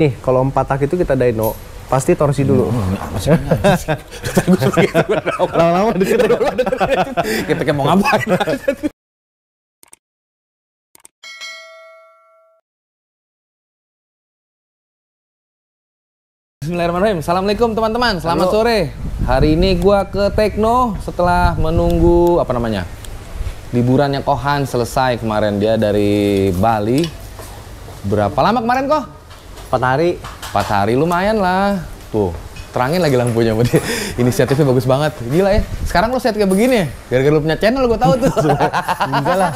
Nih, kalau 4 tak itu kita dyno, pasti torsi dulu. Lama-lama deket. Kita kayak mau ngapain? Bismillahirrahmanirrahim. Assalamualaikum teman-teman. Selamat sore. Hari ini gua ke Tekno setelah menunggu liburannya Kohan selesai kemarin. Dia dari Bali. Berapa lama kemarin kok? 4 hari. 4 hari lumayan lah. Tuh, terangin lagi lampunya. Inisiatifnya bagus banget. Gila ya. Sekarang lo set kayak begini ya? Gara-gara lo punya channel gue tahu tuh. Enggak lah.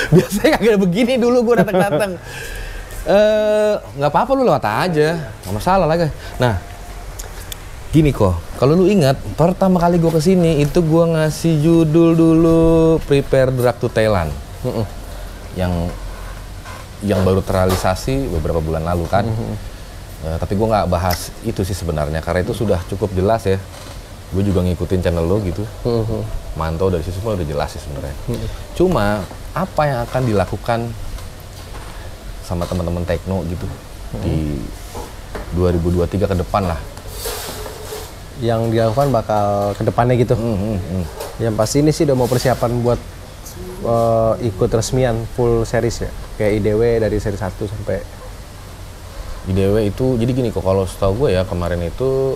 Biasanya kagak begini dulu gue datang-datang. Nggak apa-apa lu lewat aja. Nggak masalah lagi. Nah, gini kok. Kalau lu ingat, pertama kali gue kesini itu gue ngasih judul dulu Prepare Drag to Thailand. Yang baru terrealisasi beberapa bulan lalu kan. Tapi gue nggak bahas itu sih sebenarnya karena itu sudah cukup jelas ya. Gue juga ngikutin channel lo gitu. Mantau dari situ semua udah jelas sih sebenarnya. Cuma apa yang akan dilakukan sama teman-teman Tekno gitu di 2023 ke depan lah? Yang dilakukan bakal ke depannya gitu. Yang pasti ini sih udah mau persiapan buat ikut resmian full series ya. Kayak IDW dari seri 1 sampai IDW itu, jadi gini kok, kalau setahu gue ya kemarin itu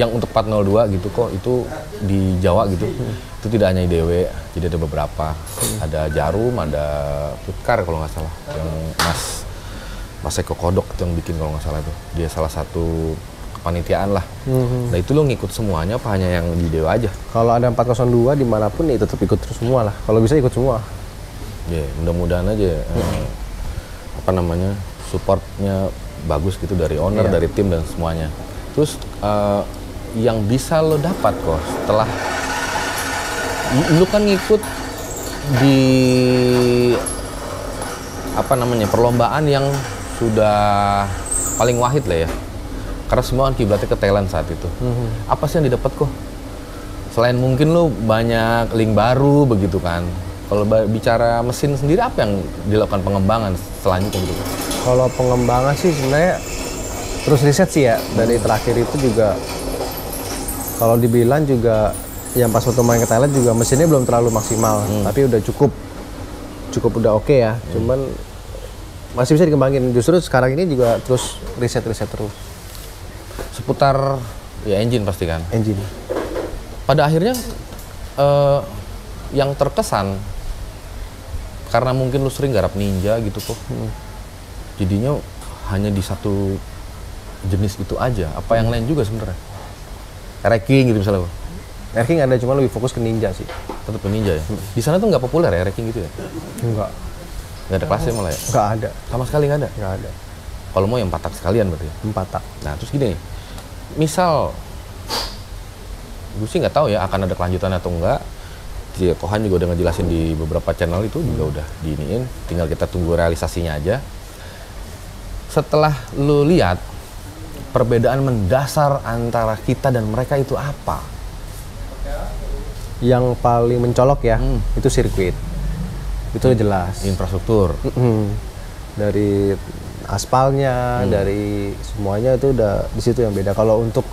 yang untuk 402 gitu kok, itu di Jawa gitu, itu tidak hanya IDW, jadi ada beberapa, ada Jarum, ada Putkar kalau nggak salah, yang Mas Eko Kodok itu yang bikin kalau nggak salah itu, dia salah satu kepanitiaan lah. Nah itu lo ngikut semuanya apa hanya yang di IDW aja? Kalau ada 402 dimanapun ya tetap ikut terus semua lah, kalau bisa ikut semua. Ya, mudah-mudahan aja supportnya bagus gitu dari owner, dari tim dan semuanya. Terus yang bisa lo dapat kok setelah lo kan ngikut di perlombaan yang sudah paling wahid lah ya, karena semua kan kiblatnya ke Thailand saat itu. Apa sih yang didapat kok selain mungkin lo banyak link baru begitu kan? Kalau bicara mesin sendiri, apa yang dilakukan pengembangan selanjutnya gitu? Kalau pengembangan sih sebenarnya terus riset sih ya. Dari terakhir itu juga kalau dibilang juga yang pas waktu main ke Thailand juga mesinnya belum terlalu maksimal, tapi udah cukup udah oke ya. Cuman masih bisa dikembangin. Justru sekarang ini juga terus riset terus. Seputar ya engine pasti kan? Engine. Pada akhirnya yang terkesan karena mungkin lu sering garap Ninja gitu kok, jadinya hanya di satu jenis itu aja. Apa yang lain juga sebenarnya? Wrecking gitu misalnya? Wrecking ada, cuma lebih fokus ke Ninja sih. Tetap ke Ninja ya? Di sana tuh nggak populer ya wrecking gitu ya? Enggak. Nggak ada kelasnya malah ya? Nggak ada. Sama sekali nggak ada? Nggak ada. Kalau mau yang 4 tak sekalian berarti? 4 tak. Nah terus gini, misal gue sih nggak tahu ya akan ada kelanjutan atau enggak. Kohan juga udah ngejelasin di beberapa channel itu juga udah diiniin, tinggal kita tunggu realisasinya aja. Setelah lu lihat perbedaan mendasar antara kita dan mereka itu apa? Yang paling mencolok ya, itu sirkuit. Itu jelas. Infrastruktur. Dari aspalnya, dari semuanya itu udah di situ yang beda. Kalau untuk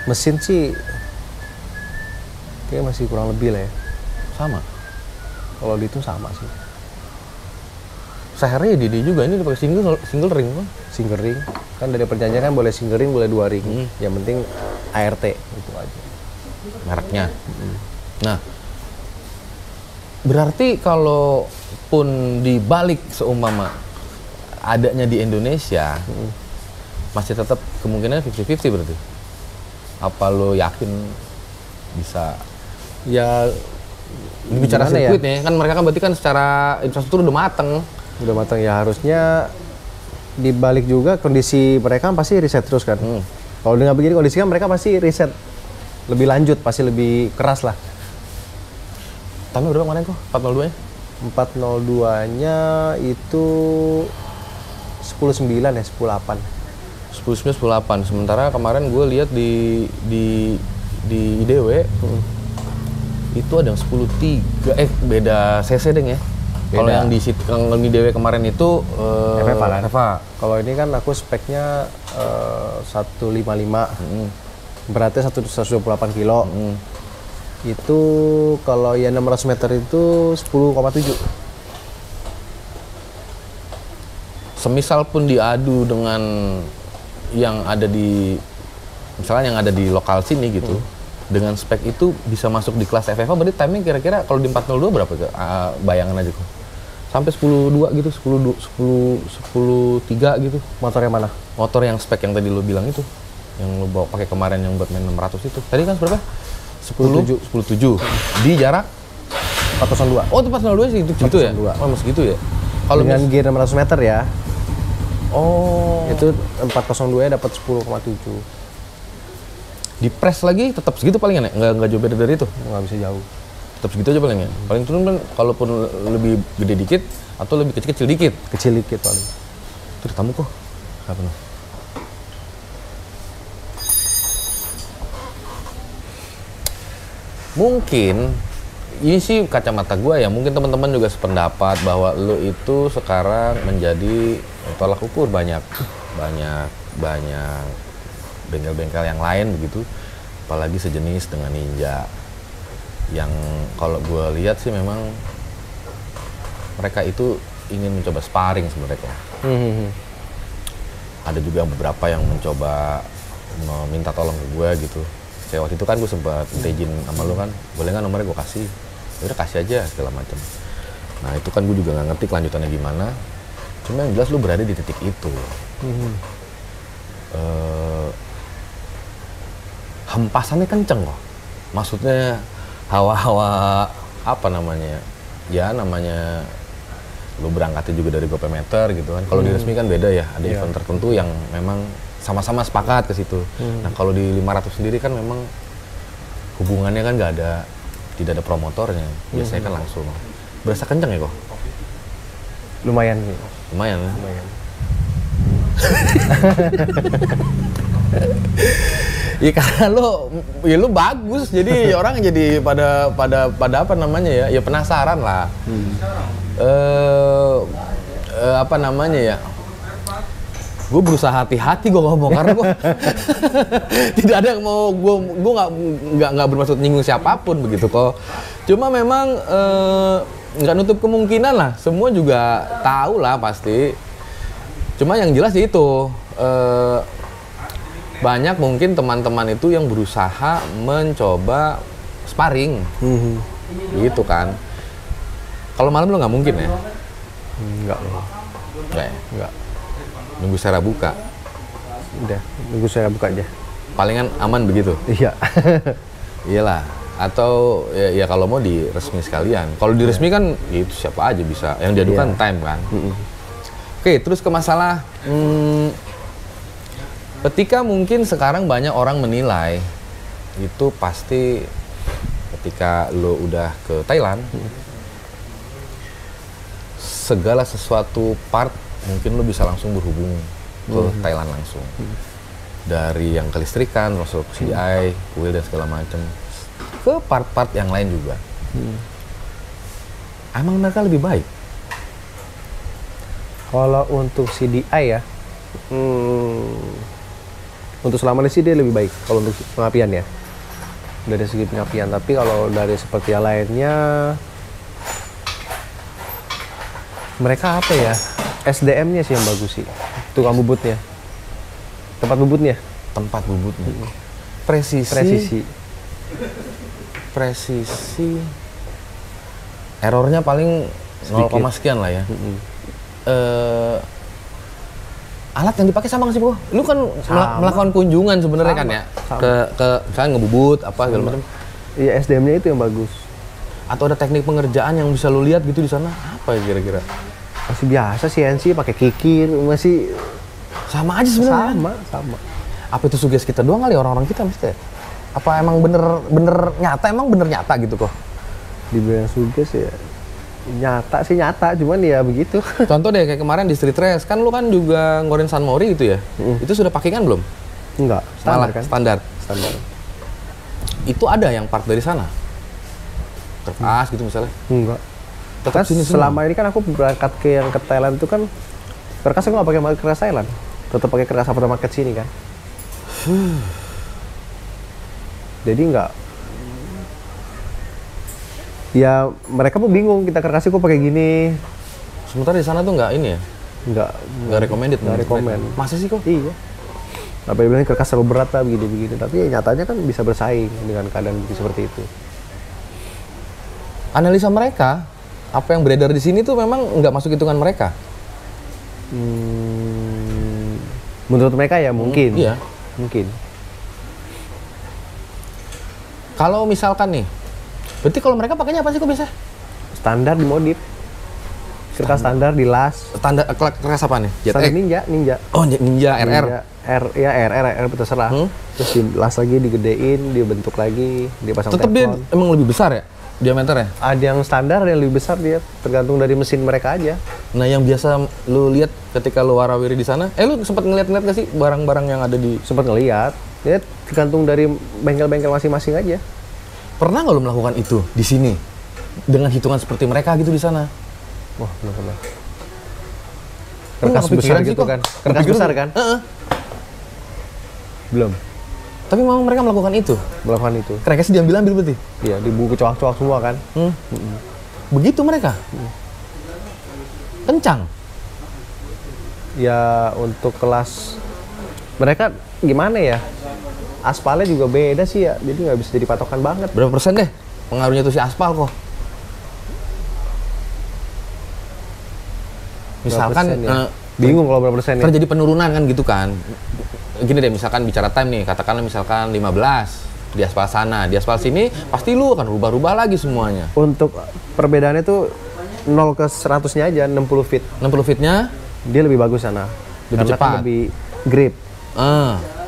mesin sih kayak masih kurang lebih lah ya. Sama. Kalau itu sama sih. Sehernya Didi juga ini pakai single ring kan? Single ring. Kan dari perjanjian kan boleh single ring, boleh 2 ring. Yang penting ART itu aja. Mereknya. Nah, berarti kalau pun dibalik seumpama adanya di Indonesia, masih tetap kemungkinan 50-50 berarti? Apa lo yakin bisa? Ya bicara sirkuitnya, kan mereka kan berarti kan secara infrastruktur udah mateng. Udah mateng ya, harusnya dibalik juga kondisi mereka kan pasti riset terus kan. Kalau dengan begini kondisi kan mereka pasti riset lebih lanjut, pasti lebih keras lah. Tahun berapa kemarin kok? 402-nya? 402-nya itu 10.9 ya, 10.8. 10.9, 10.8. Sementara kemarin gue lihat di IDW Itu ada yang 10.3, beda CC deng ya. Kalau Beda. yang di DW kemarin itu FFA kan? FFA. Kalau ini kan aku speknya 155, beratnya 128 kilo. Itu kalau ya 600 meter itu 10,7. Semisal pun diadu dengan yang ada di, misalnya yang ada di lokal sini gitu, dengan spek itu bisa masuk di kelas FFA, berarti timing kira-kira kalau di 402 berapa? Bayangan aja kok. Sampai 10.2 gitu, 10.3 gitu. Motor yang mana? Motor yang spek yang tadi lo bilang itu, yang lo bawa pakai kemarin yang buat main 600 itu. Tadi kan berapa? 10.7 di jarak 402. Oh, itu 402 sih, itu gitu ya? 402. Oh, segitu ya? Kalau Dengan gear 600 meter ya. Oh, Itu 402 dapat 10,7. di press lagi tetap segitu palingan ya? Nggak jauh beda dari itu? Nggak bisa jauh. Tetap segitu aja paling ya? Paling turun kan kalaupun lebih gede dikit atau lebih kecil-kecil dikit. Kecil dikit paling. Itu ada tamu kok. Apa nih? Mungkin ini sih kacamata gue ya, mungkin teman-teman juga sependapat bahwa lo itu sekarang menjadi tolak ukur banyak bengkel-bengkel yang lain begitu, apalagi sejenis dengan Ninja yang kalau gue lihat sih memang mereka itu ingin mencoba sparring sebenarnya. Ada juga beberapa yang mencoba meminta tolong ke gue gitu. Saya waktu itu kan gue sempat minta izin sama lo kan, boleh nggak nomornya gue kasih? Ya udah kasih aja segala macam. Nah itu kan gue juga nggak ngerti kelanjutannya gimana. Cuma yang jelas lo berada di titik itu. Hempasannya kenceng kok. Maksudnya hawa-hawa apa namanya? Ya namanya lo berangkatnya juga dari Gopemeter gitu kan. Kalau di resmi kan beda ya. Ada event tertentu yang memang sama-sama sepakat ke situ. Nah kalau di 500 sendiri kan memang hubungannya kan tidak ada promotornya. Biasanya kan langsung. Berasa kenceng ya kok? Lumayan sih. Lumayan ya? Lumayan. Iya karena lo bagus, jadi orang jadi pada apa namanya ya? Ya penasaran lah. Apa namanya ya? Gue berusaha hati-hati gue ngomong karena gue tidak ada yang mau gue nggak bermaksud nyinggung siapapun begitu kok. Cuma memang nggak nutup kemungkinan lah. Semua juga tahu lah pasti. Cuma yang jelas itu banyak mungkin teman-teman itu yang berusaha mencoba sparring, gitu kan. Kalau malam lo nggak mungkin ya? Enggak loh. Nggak ya? Enggak. Nunggu secara buka. Udah, nunggu saya buka aja. Palingan aman begitu. Iya. Iyalah. Atau ya kalau mau di resmi sekalian. Kalau di resmi kan ya itu siapa aja bisa. Yang diadukan time kan. Oke, terus ke masalah ketika mungkin sekarang banyak orang menilai itu pasti ketika lo udah ke Thailand segala sesuatu part mungkin lo bisa langsung berhubung ke Thailand langsung. Dari yang kelistrikan, masuk CDI, wheel dan segala macam. Ke part-part yang lain juga. Emang mereka lebih baik? Kalau untuk CDI ya, untuk selama ini sih dia lebih baik kalau untuk pengapian ya. Dari segi pengapian, tapi kalau dari seperti yang lainnya, mereka apa ya? SDM-nya sih yang bagus sih. Tukang bubutnya. Tempat bubutnya. Tempat bubutnya. Presisi. Errornya paling 0, sekian lah ya. Alat yang dipakai sama nggak sih, Bro? Lu kan melakukan kunjungan sebenarnya kan ya? Ke misalnya ngebubut apa segala macam. Iya, SDM-nya itu yang bagus. Atau ada teknik pengerjaan yang bisa lu lihat gitu di sana? Apa ya kira-kira? Masih biasa CNC pakai kikir, masih sama aja sebenarnya. Sama. Apa itu sugesti kita doang kali orang-orang kita mesti? Apa emang bener nyata gitu kok? Dibilang sugesti ya nyata, cuman ya begitu. Contoh deh kayak kemarin di Street Race, kan lu kan juga ngorin San Mori gitu ya? Itu sudah pakingan belum? Enggak, standar kan? Standar. Itu ada yang part dari sana? Keras gitu misalnya. Enggak. Tetap Kan sini selama ini kan aku berangkat ke Thailand itu kan kerkas aku nggak pakai kerkas Thailand, tetap pakai kerkas aftermarket sini kan. Jadi nggak, ya mereka pun bingung kita kerkasnya kok pakai gini. Sementara di sana tuh nggak ini ya? Nggak recommended. Nggak recommend. Masa sih kok? Iya. Apa yang bilang kerkas terlalu berat lah begini-begini, tapi ya, nyatanya kan bisa bersaing dengan keadaan seperti itu. Analisa mereka, apa yang beredar di sini tuh memang nggak masuk hitungan mereka. Menurut mereka ya mungkin. Iya. Mungkin. Kalau misalkan nih, berarti kalau mereka pakainya apa sih kok biasa? Standar dimodif. Kertas standar dilas. Standar kertas apa nih? Standar Ninja. Oh, Ninja RR. RR terserah. Terus dilas lagi, digedein, dibentuk lagi, dipasang Tetap dia teflon. emang lebih besar ya diameternya? Ada yang standar, ada yang lebih besar dia, tergantung dari mesin mereka aja. Nah, yang biasa lu lihat ketika lu warawiri di sana, lu sempat ngeliat-ngeliat gak sih barang-barang yang ada di... Sempat ngeliat, ya tergantung dari bengkel-bengkel masing-masing aja. Pernah nggak lu melakukan itu di sini dengan hitungan seperti mereka gitu di sana? Wah, belum pernah. Lu nggak Kerkas besar kepikiran sih gitu kok? kan? Kerkas Kepikiran besar nggak? kan? Heeh. Belum Tapi memang mereka melakukan itu. melakukan itu. Kerkasnya diambil-ambil berarti? Iya, dibuku coak-coak semua kan? Begitu mereka? Kencang? Ya untuk kelas mereka gimana ya? Aspalnya juga beda sih ya, jadi nggak bisa jadi patokan banget. Berapa persen deh pengaruhnya tuh si aspal kok? Misalkan Berapa persen ya? Bingung kalau berapa persen ya. terjadi penurunan kan gitu kan. Gini deh, misalkan bicara time nih, katakanlah misalkan 15 di aspal sana, di aspal sini pasti lu akan rubah-rubah lagi semuanya. Untuk perbedaannya tuh 0 ke 100-nya aja 60 feet. 60 feetnya Dia lebih bagus sana. Lebih Karena cepat. kan lebih grip.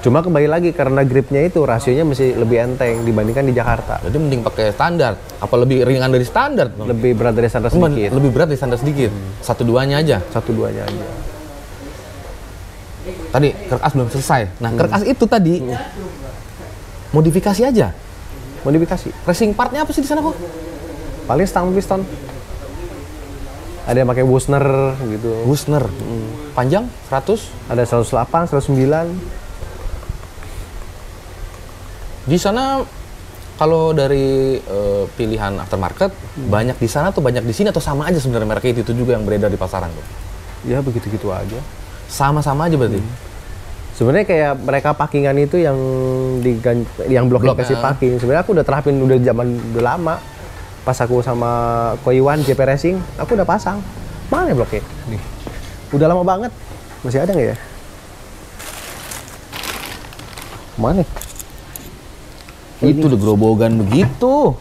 Cuma kembali lagi karena gripnya itu rasionya masih lebih enteng dibandingkan di Jakarta. jadi mending pakai standar. Apa lebih ringan dari standar? Lebih berat dari standar sedikit. Lebih berat dari standar sedikit. Satu duanya aja. Satu duanya aja. Tadi kerkas belum selesai. Nah, kerkas itu tadi modifikasi aja. Modifikasi. Racing partnya apa sih di sana kok? Paling stang piston. Ada yang pakai Wusner gitu. Wusner. Panjang 100. Ada 108, 109. Di sana kalau dari pilihan aftermarket banyak di sana atau banyak di sini atau sama aja sebenarnya merek itu juga yang beredar di pasaran tuh. Ya begitu-gitu aja. Sama-sama aja berarti. Sebenarnya kayak mereka packingan itu yang blok yang kasih packing. Sebenarnya aku udah terapin udah udah lama. Pas aku sama Koiwan JP Racing, aku udah pasang. Mana bloknya? Nih. Udah lama banget. Masih ada nggak ya? Mana? Itu udah gerobogan begitu.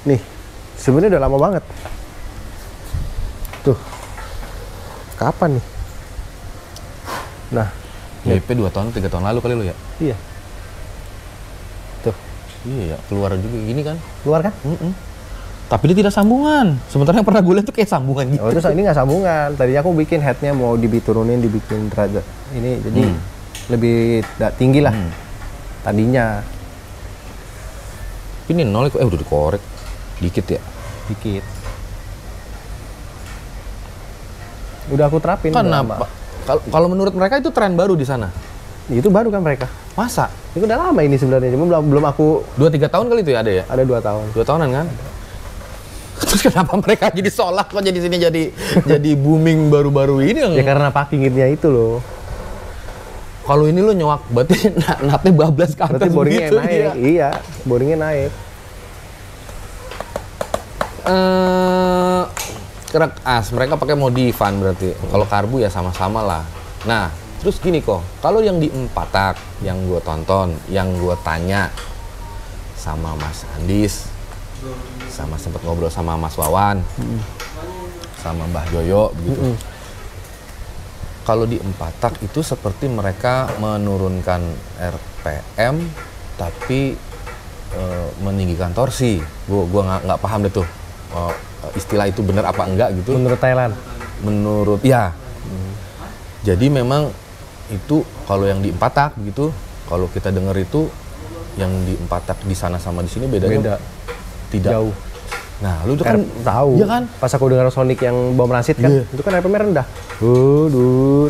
Nih. Sebenarnya udah lama banget. Tuh. Kapan nih? Nah, JP 2 tahun, 3 tahun lalu kali lu ya? iya. Tuh, Iya ya, keluar juga gini kan. keluar kan? Tapi dia tidak sambungan. Sementara yang pernah gue lihat tuh kayak sambungan gitu. Oh, terus ini nggak sambungan. Tadinya aku bikin headnya mau diturunin, dibikin derajat ini, jadi lebih tinggi lah. Tadinya Ini nol, udah dikorek dikit ya. dikit. Udah aku terapin. udah lama. Kenapa? Kalau menurut mereka itu tren baru di sana. Itu baru kan mereka. Masa? Itu udah lama ini sebenarnya, cuma belum aku 2-3 tahun kali itu ya ada ya? ada 2 tahun. 2 tahunan kan? Terus kenapa mereka jadi solak kok jadi sini jadi booming baru-baru ini yang Ya karena packingnya itu loh. kalau ini lo nyowak berarti natnya bablas ke atas Berarti boringnya begitu, naik. iya. Iya, boringnya naik. Kerak as mereka pakai modifan berarti. Kalau karbu ya sama-sama lah. Nah, terus gini kok, kalau yang di Empatak yang gue tonton, yang gue tanya sama Mas Andis, sama sempet ngobrol sama Mas Wawan, sama Mbah Joyo begitu. Kalau di Empatak itu seperti mereka menurunkan RPM tapi meninggikan torsi. Gua nggak paham deh tuh istilah itu benar apa enggak gitu. Menurut Thailand. Menurut ya. Jadi memang itu kalau yang di Empatak gitu, kalau kita dengar itu yang di Empatak di sana sama di sini bedanya. Beda. tidak. Jauh. Nah, lu tuh kan tahu. Iya kan? Pas aku dengar Sonic yang bom rasid kan, itu kan RPM-nya rendah.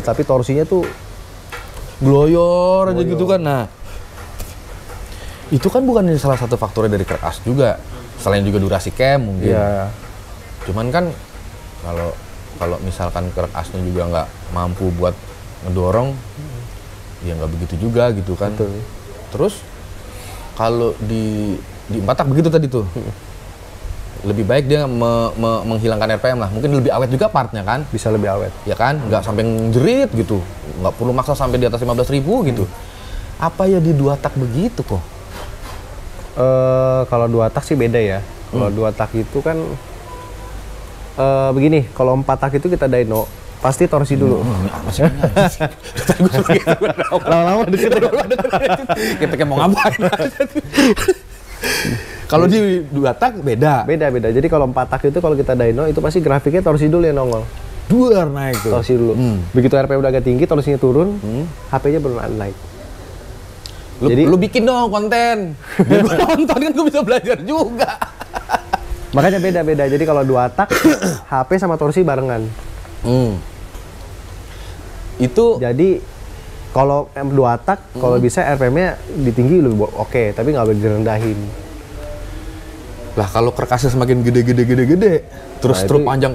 Tapi torsinya tuh gloyor aja gitu kan. Nah, itu kan bukan salah satu faktornya dari crack as juga. Selain juga durasi cam mungkin. Iya. Cuman kan kalau misalkan crack asnya juga nggak mampu buat ngedorong, ya nggak begitu juga gitu kan. Betul. Terus kalau di 4 tak begitu tadi tuh. Lebih baik dia menghilangkan RPM lah. Mungkin lebih awet juga partnya kan. Bisa lebih awet. Ya kan? Nggak sampai ngejerit gitu. Nggak perlu maksa sampai di atas 15.000 gitu. Apa ya di 2 tak begitu kok? Kalau 2 tak sih beda ya. Kalau 2 tak itu kan begini, kalau 4 tak itu kita dyno pasti torsi dulu. Apa sih? Tadi gue suruh gitu. Lama-lama deket. Kita mau ngapain? Kalau di 2 tak beda. Beda. Jadi kalau 4 tak itu kalau kita dyno itu pasti grafiknya torsi dulu yang nongol. Duar naik tuh. Torsi dulu. Begitu RPM udah agak tinggi, torsinya turun, HP-nya baru naik. Jadi lu bikin dong konten. Biar gua nonton kan gua bisa belajar juga. Makanya beda. Jadi kalau 2 tak HP sama torsi barengan. Itu jadi kalau M2 tak kalau bisa RPM-nya ditinggi lebih oke, tapi nggak boleh direndahin. Lah kalau kerkasnya semakin gede, terus truk panjang.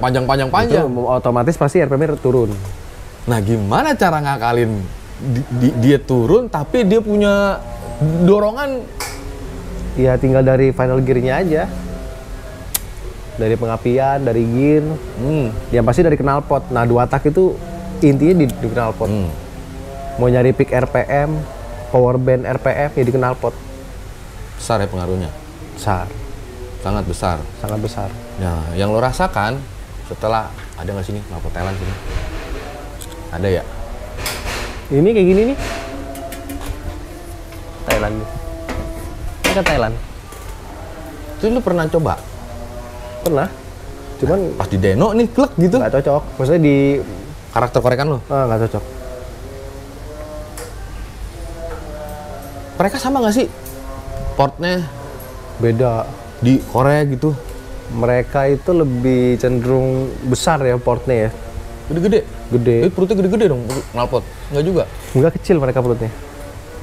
Itu otomatis pasti RPM-nya turun. Nah, gimana cara ngakalin dia turun tapi dia punya dorongan? Ya tinggal dari final gear-nya aja. Dari pengapian, dari gear. Yang pasti dari knalpot. Nah, 2 tak itu intinya di knalpot. Mau nyari peak RPM, power band RPM ya di knalpot. Besar ya pengaruhnya? Besar. Sangat besar. Sangat besar. Nah, yang lo rasakan setelah ada nggak sini knalpot Thailand sini? Ada ya? Ini kayak gini nih. Thailand nih. Ini kan Thailand. Itu lu pernah coba? Pernah. Cuman Pas di Deno nih klek gitu. nggak cocok. Maksudnya di Karakter korekan lo? nggak cocok. Mereka sama nggak sih portnya Beda. di Korea gitu? Mereka itu lebih cenderung besar ya portnya ya. Gede-gede? Gede. Perutnya gede-gede dong knalpot? Nggak juga? Enggak kecil mereka perutnya.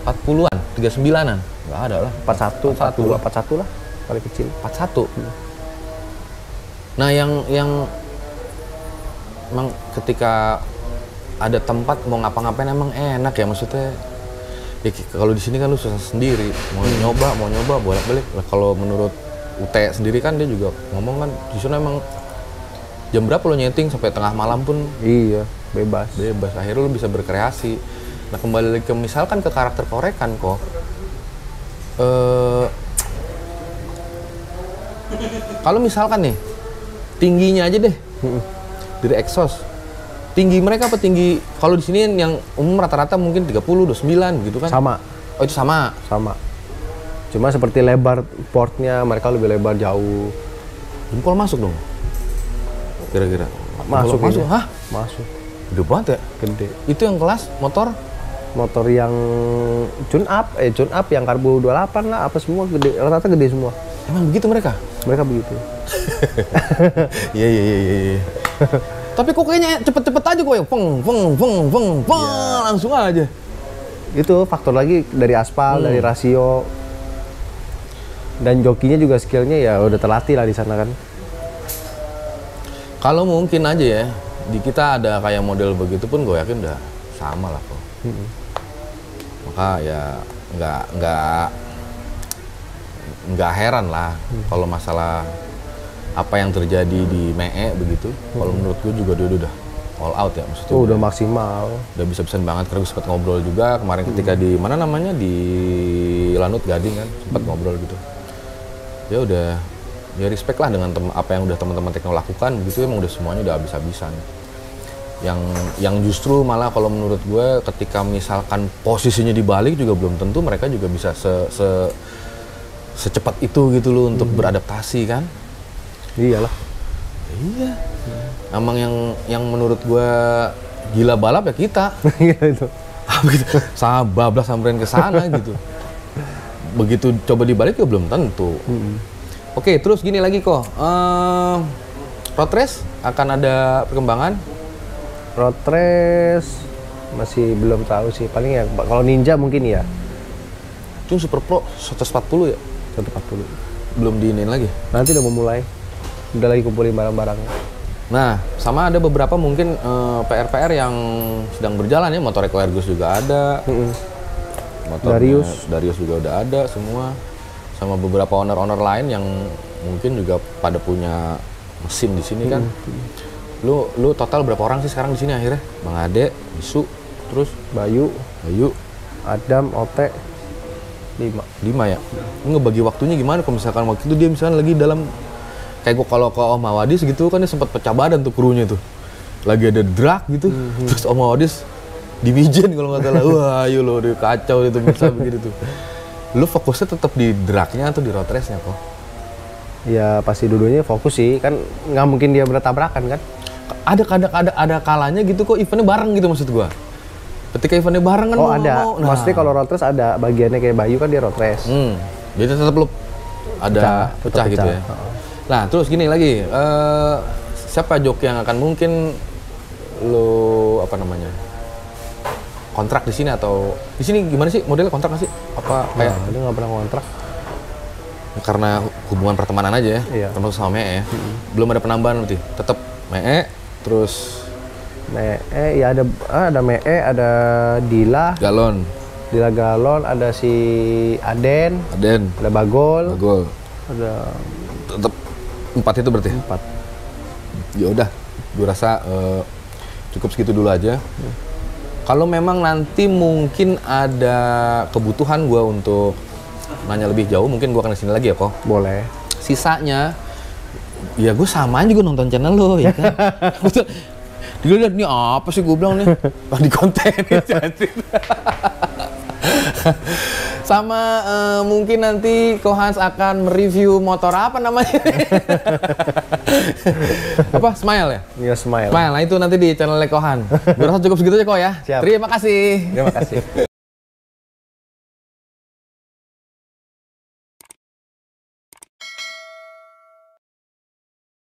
40-an? 39-an? Nggak ada lah. 41, 42, 41 lah paling kecil. 41? Nah yang emang ketika ada tempat mau ngapa-ngapain emang enak ya, maksudnya ya kalau di sini kan lu susah sendiri, mau nyoba bolak-balik. Nah, kalau menurut UT sendiri kan dia juga ngomong kan di sana emang jam berapa lo nyeting sampai tengah malam pun Iya, bebas. akhirnya lo bisa berkreasi. Nah, kembali lagi ke misalkan ke karakter korekan kok, kalau misalkan nih tingginya aja deh dari exhaust, tinggi mereka apa tinggi kalau di sini yang umum rata-rata mungkin 30, 29 gitu kan? Sama. Oh, itu sama. Cuma seperti lebar portnya mereka lebih lebar jauh. Jempol masuk dong kira-kira? Masuk. Hah? Masuk. Gede banget ya? Gede. Itu yang kelas motor? Motor yang tune up yang karbo 28 lah, apa semua gede, rata-rata gede semua. Emang begitu mereka? Mereka begitu. Iya. Tapi kok kayaknya cepet-cepet aja kok ya, langsung aja. Itu faktor lagi dari aspal, dari rasio. Dan jokinya juga skillnya ya udah terlatih lah di sana kan. Kalau mungkin aja ya, di kita ada kayak model begitu pun gue yakin udah sama lah kok. Maka ya nggak heran lah kalau masalah apa yang terjadi di ME begitu. Kalau menurut gue juga dia udah all out ya, maksudnya. Udah maksimal. Udah bisa-bisan banget. Karena gue sempat ngobrol juga kemarin ketika di mana namanya di Lanut Gading kan, sempat ngobrol gitu. Ya udah, ya respect lah dengan apa yang udah teman-teman Tekno lakukan begitu, emang udah semuanya udah habis-habisan. Yang justru malah kalau menurut gue ketika misalkan posisinya dibalik juga belum tentu mereka juga bisa secepat itu gitu loh untuk beradaptasi kan. Iyalah. Iya. Emang yang menurut gue gila balap ya kita. Gitu. Begitu. Bablas samperin ke sana gitu. Begitu coba dibalik ya belum tentu. Oke, terus gini lagi kok. Road race akan ada perkembangan? Road race masih belum tahu sih. Paling ya kalau Ninja mungkin ya. Cuma Super Pro 140 ya? 140. Belum diinin lagi. Nanti udah mau mulai. Udah lagi kumpulin barang-barangnya. Nah, sama ada beberapa mungkin PR-PR yang sedang berjalan ya. Motor Eco Ergus juga ada. Motornya Darius juga udah ada semua. Sama beberapa owner-owner lain yang mungkin juga pada punya mesin di sini kan. Lu total berapa orang sih sekarang di sini akhirnya? Bang Ade, Bisu, terus Bayu, Adam, Ote, 5 ya. Lu ngebagi waktunya gimana kalau misalkan waktu itu dia misalkan lagi dalam kayak gua kalau ke Om Awadis gitu kan dia sempat pecah badan tuh krunya tuh. Lagi ada drag gitu. Terus Om Awadis dimijen kalau nggak salah. Wah, ayo lo udah kacau itu bisa begitu tuh. Lu fokusnya tetap di dragnya atau di road race-nya kok? Ya pasti dulunya fokus sih, kan nggak mungkin dia bertabrakan kan? Ada kalanya gitu kok eventnya bareng gitu maksud gua. Ketika eventnya bareng kan oh ada, nah. Maksudnya kalau road race ada bagiannya kayak Bayu kan dia road race. Jadi tetap lu ada pecah gitu ya. Nah terus gini lagi, siapa joki yang akan mungkin lu apa namanya kontrak di sini atau di sini gimana sih modelnya kontrak nggak sih? Apa kayak dia nggak pernah kontrak? Karena hubungan pertemanan aja ya, iya. termasuk sama Mee ya. Belum ada penambahan berarti, tetap Mee, terus Mee ya ada Mee, ada Dila Galon, ada si Aden, ada Bagol, ada tetap 4 itu berarti. 4. Ya udah, gue rasa cukup segitu dulu aja. Kalau memang nanti mungkin ada kebutuhan gue untuk nanya lebih jauh, mungkin gue akan kesini lagi ya kok. Boleh. Sisanya, ya gue sama juga nonton channel lo ya kan. Dia lihat nih apa sih gue bilang nih, di konten sama mungkin nanti Ko Hans akan mereview motor apa namanya? Apa? Smile ya? Iya, Smile. Nah itu nanti di channel Ko Han. Gue rasa cukup segitu aja kok ya. Siap. Terima kasih.